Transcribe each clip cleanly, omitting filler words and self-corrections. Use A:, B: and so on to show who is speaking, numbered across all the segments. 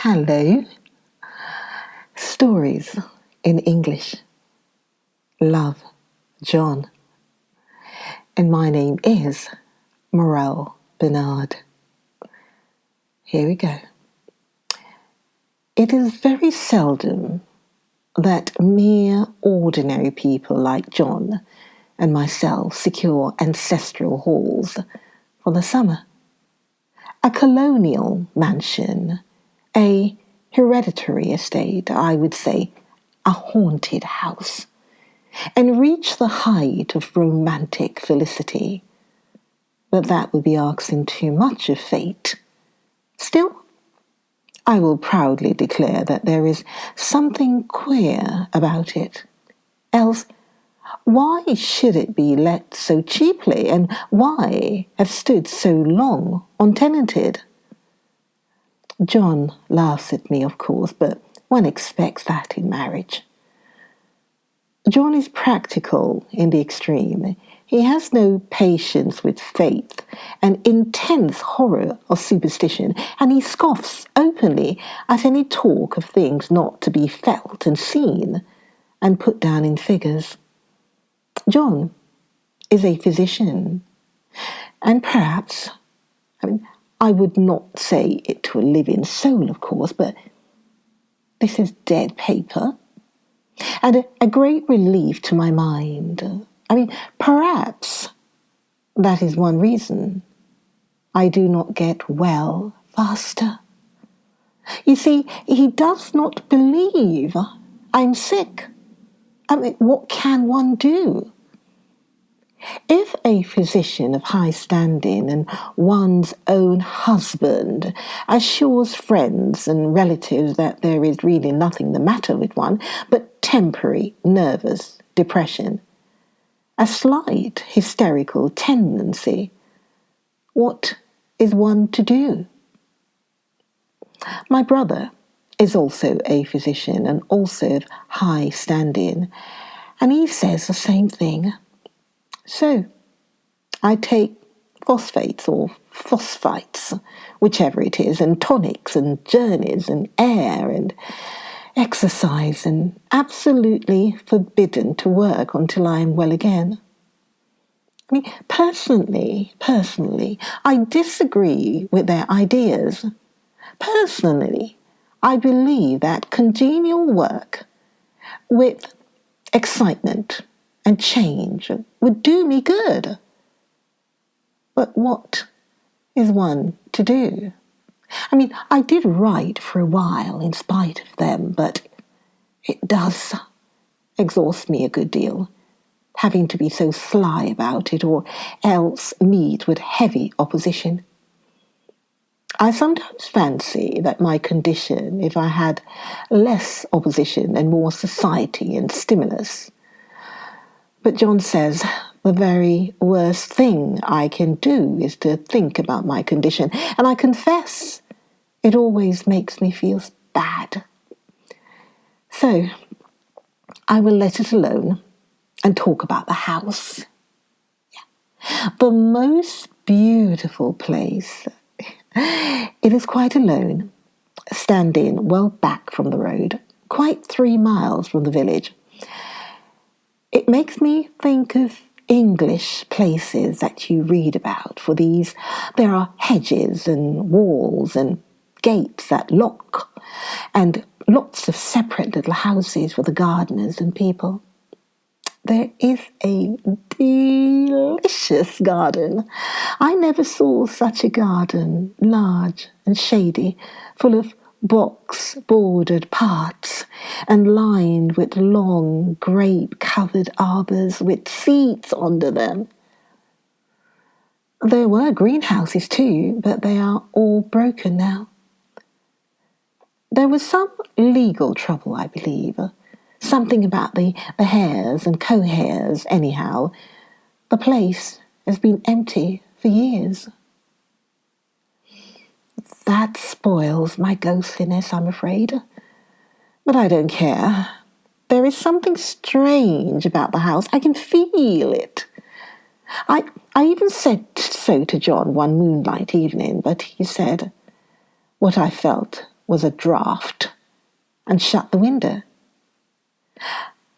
A: Hello. Stories in English. Love, John. And my name is Morel Benard. Here we go. It is very seldom that mere ordinary people like John and myself secure ancestral halls for the summer. A colonial mansion, a hereditary estate, I would say a haunted house, and reach the height of romantic felicity. But that would be asking too much of fate. Still, I will proudly declare that there is something queer about it. Else, why should it be let so cheaply, and why have stood so long untenanted? John laughs at me, of course, but one expects that in marriage. John is practical in the extreme. He has no patience with faith, an intense horror of superstition, and he scoffs openly at any talk of things not to be felt and seen and put down in figures. John is a physician, and perhaps, I would not say it to a living soul, of course, but this is dead paper, and a great relief to my mind. Perhaps that is one reason I do not get well faster. You see, he does not believe I'm sick. What can one do? If a physician of high standing and one's own husband assures friends and relatives that there is really nothing the matter with one but temporary nervous depression, a slight hysterical tendency, what is one to do? My brother is also a physician and also of high standing, and he says the same thing. So, I take phosphates or phosphites, whichever it is, and tonics and journeys and air and exercise, and absolutely forbidden to work until I am well again. Personally, I disagree with their ideas. Personally, I believe that congenial work with excitement and change would do me good. But what is one to do? I did write for a while in spite of them, but it does exhaust me a good deal, having to be so sly about it or else meet with heavy opposition. I sometimes fancy that my condition, if I had less opposition and more society and stimulus. But John says the very worst thing I can do is to think about my condition, and I confess it always makes me feel bad. So I will let it alone and talk about the house. The most beautiful place. It is quite alone, standing well back from the road, quite 3 miles from the village. It makes me think of English places that you read about. There are hedges and walls and gates that lock, and lots of separate little houses for the gardeners and people. There is a delicious garden. I never saw such a garden, large and shady, full of box-bordered paths and lined with long grape-covered arbours with seats under them. There were greenhouses too, but they are all broken now. There was some legal trouble, I believe. Something about the hares and co-hares, anyhow. The place has been empty for years. That spoils my ghostliness, I'm afraid. But I don't care. There is something strange about the house. I can feel it. I even said so to John one moonlight evening, but he said what I felt was a draught and shut the window.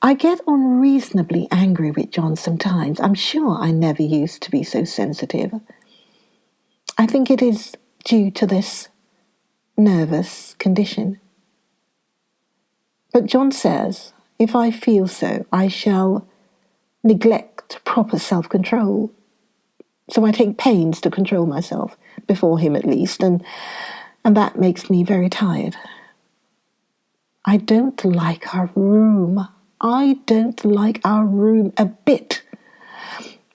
A: I get unreasonably angry with John sometimes. I'm sure I never used to be so sensitive. I think it is due to this nervous condition. But John says, if I feel so, I shall neglect proper self-control. So I take pains to control myself, before him at least, and that makes me very tired. I don't like our room. I don't like our room a bit.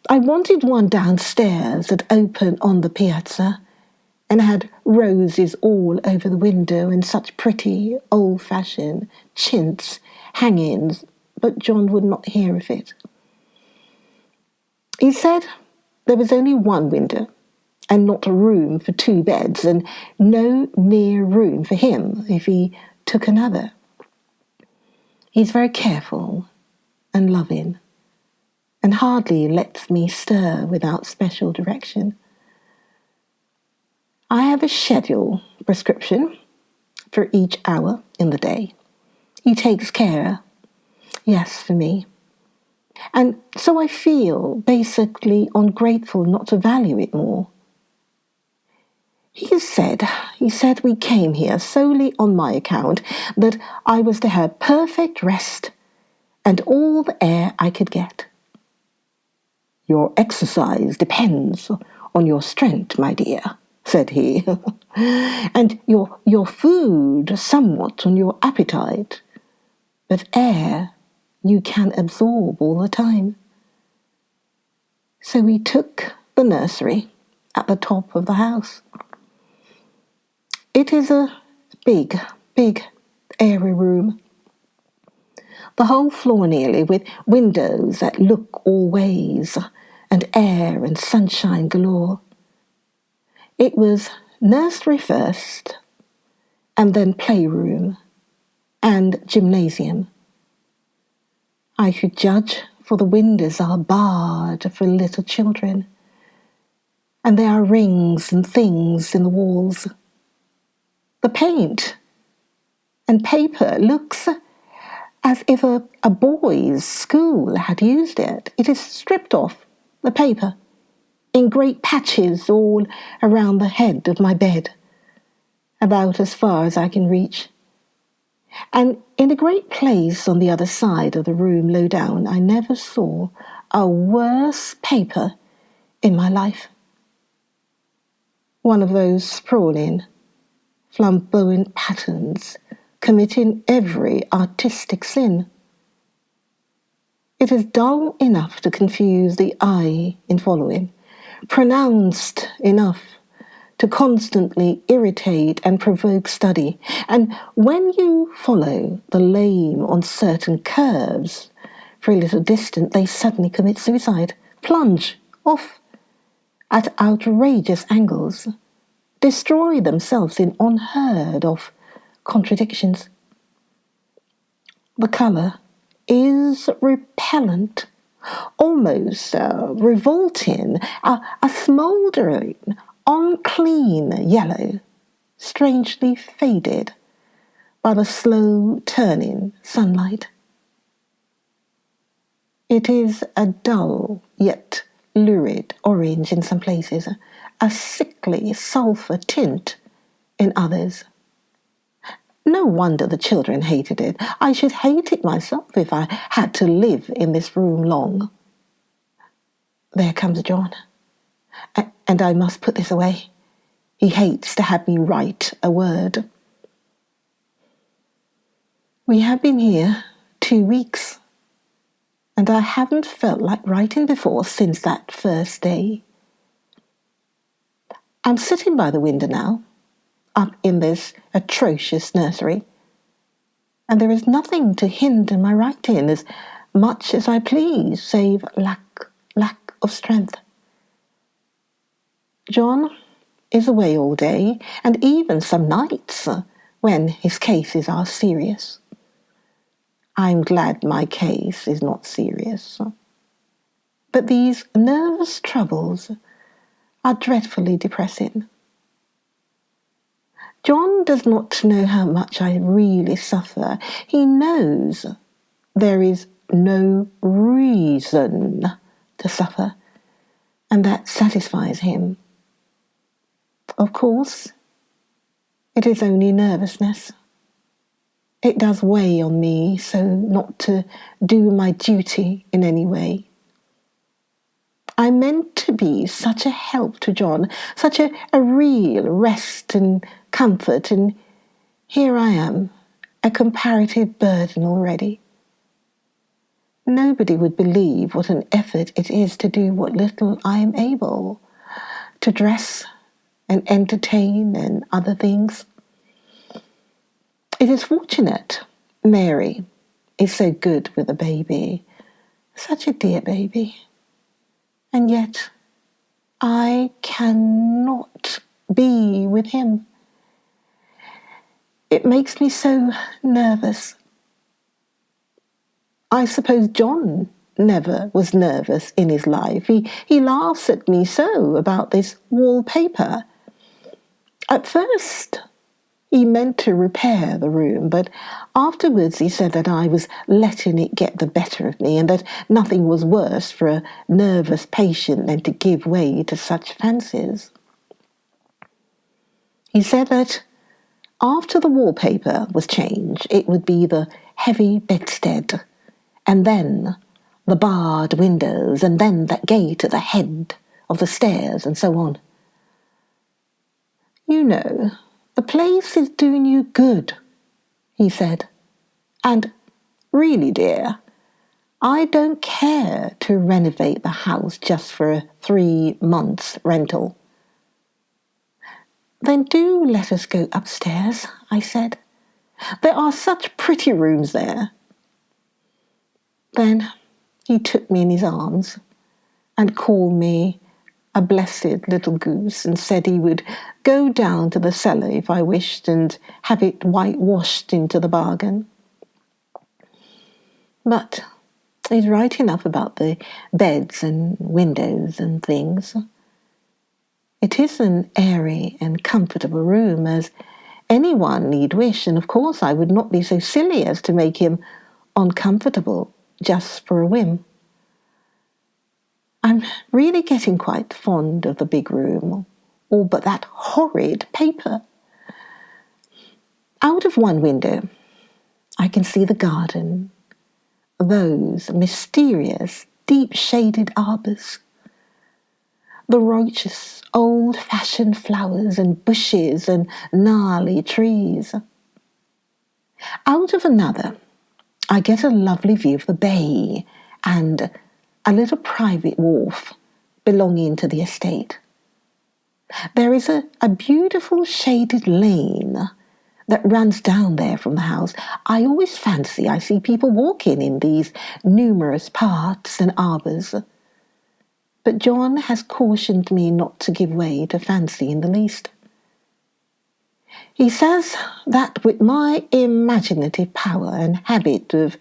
A: I wanted one downstairs that opened on the piazza and had roses all over the window and such pretty, old-fashioned chintz hangings, but John would not hear of it. He said there was only one window and not a room for 2 beds and no near room for him if he took another. He's very careful and loving and hardly lets me stir without special direction. I have a schedule prescription for each hour in the day. He takes care, yes, for me. And so I feel basically ungrateful not to value it more. He said we came here solely on my account, that I was to have perfect rest and all the air I could get. Your exercise depends on your strength, my dear, said he, and your food somewhat on your appetite, but air you can absorb all the time. So we took the nursery at the top of the house. It is a big, airy room. The whole floor nearly, with windows that look all ways, and air and sunshine galore. It was nursery first, and then playroom, and gymnasium. I should judge, for the windows are barred for little children, and there are rings and things in the walls. The paint and paper looks as if a boys' school had used it. It is stripped off, the paper, in great patches all around the head of my bed, about as far as I can reach. And in a great place on the other side of the room low down, I never saw a worse paper in my life. One of those sprawling, flamboyant patterns committing every artistic sin. It is dull enough to confuse the eye in following, pronounced enough to constantly irritate and provoke study. And when you follow the lame on certain curves for a little distance, they suddenly commit suicide, plunge off at outrageous angles, destroy themselves in unheard of contradictions. The colour is repellent, almost revolting, a smouldering, unclean yellow, strangely faded by the slow turning sunlight. It is a dull yet lurid orange in some places, a sickly sulphur tint in others. No wonder the children hated it. I should hate it myself if I had to live in this room long. There comes John, and I must put this away. He hates to have me write a word. We have been here 2 weeks, and I haven't felt like writing before since that first day. I'm sitting by the window now, up in this atrocious nursery, and there is nothing to hinder my writing as much as I please, save lack of strength. John is away all day, and even some nights when his cases are serious. I'm glad my case is not serious. But these nervous troubles are dreadfully depressing. John does not know how much I really suffer. He knows there is no reason to suffer, and that satisfies him. Of course, it is only nervousness. It does weigh on me so not to do my duty in any way. I meant to be such a help to John, such a real rest and comfort, and here I am, a comparative burden already. Nobody would believe what an effort it is to do what little I am able, to dress and entertain and other things. It is fortunate Mary is so good with a baby, such a dear baby. And yet I cannot be with him. It makes me so nervous. I suppose John never was nervous in his life. He laughs at me so about this wallpaper. At first, he meant to repair the room, but afterwards he said that I was letting it get the better of me and that nothing was worse for a nervous patient than to give way to such fancies. He said that after the wallpaper was changed, it would be the heavy bedstead, and then the barred windows, and then that gate at the head of the stairs, and so on. You know, the place is doing you good, he said. And really, dear, I don't care to renovate the house just for a 3 months rental. Then do let us go upstairs, I said. There are such pretty rooms there. Then he took me in his arms and called me a blessed little goose and said he would go down to the cellar if I wished and have it whitewashed into the bargain. But he's right enough about the beds and windows and things. It is an airy and comfortable room, as anyone need wish, and of course I would not be so silly as to make him uncomfortable just for a whim. I'm really getting quite fond of the big room, all but that horrid paper. Out of one window, I can see the garden, those mysterious, deep-shaded arbours, the righteous, old-fashioned flowers and bushes and gnarly trees. Out of another, I get a lovely view of the bay and a little private wharf belonging to the estate. There is a beautiful shaded lane that runs down there from the house. I always fancy I see people walking in these numerous paths and arbours. But John has cautioned me not to give way to fancy in the least. He says that with my imaginative power and habit of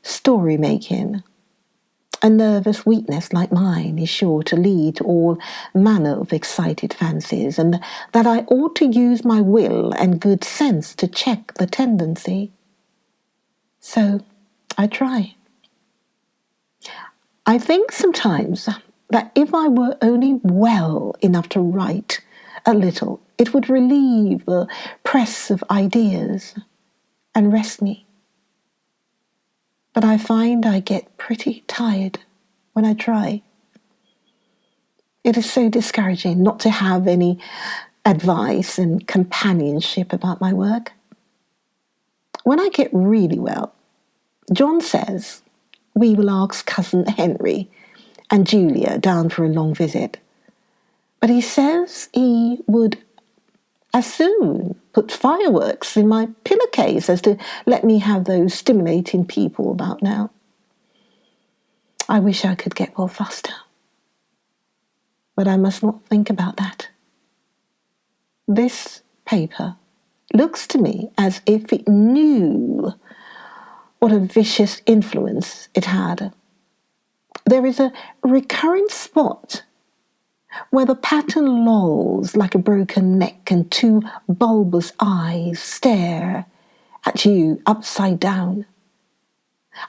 A: story-making, a nervous weakness like mine is sure to lead to all manner of excited fancies, and that I ought to use my will and good sense to check the tendency. So I try. I think sometimes that if I were only well enough to write a little, it would relieve the press of ideas and rest me. But I find I get pretty tired when I try. It is so discouraging not to have any advice and companionship about my work. When I get really well, John says we will ask Cousin Henry and Julia down for a long visit. But he says he would as soon put fireworks in my pillowcase as to let me have those stimulating people about now. I wish I could get well faster. But I must not think about that. This paper looks to me as if it knew what a vicious influence it had. There is a recurring spot where the pattern lolls like a broken neck and two bulbous eyes stare at you upside down.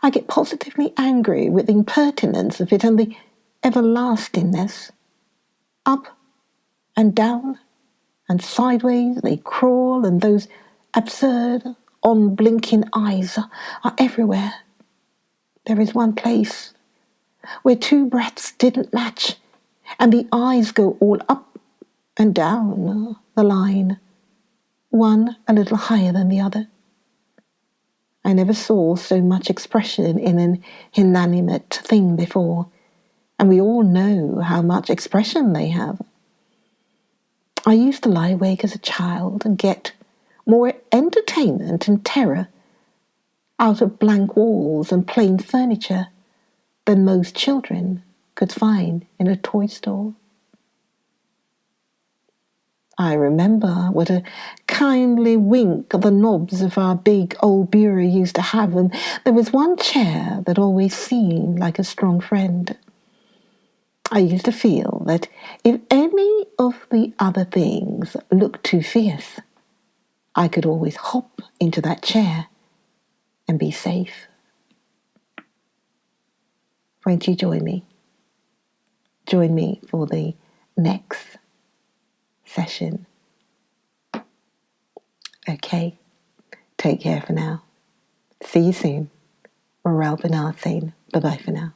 A: I get positively angry with the impertinence of it and the everlastingness. Up and down and sideways they crawl, and those absurd, unblinking eyes are everywhere. There is one place where two breaths didn't match, and the eyes go all up and down the line, one a little higher than the other. I never saw so much expression in an inanimate thing before, and we all know how much expression they have. I used to lie awake as a child and get more entertainment and terror out of blank walls and plain furniture than most children could find in a toy store. I remember what a kindly wink the knobs of our big old bureau used to have, and there was one chair that always seemed like a strong friend. I used to feel that if any of the other things looked too fierce, I could always hop into that chair and be safe. Won't you join me? Join me for the next session. Okay, take care for now. See you soon. Morel Benard saying bye-bye for now.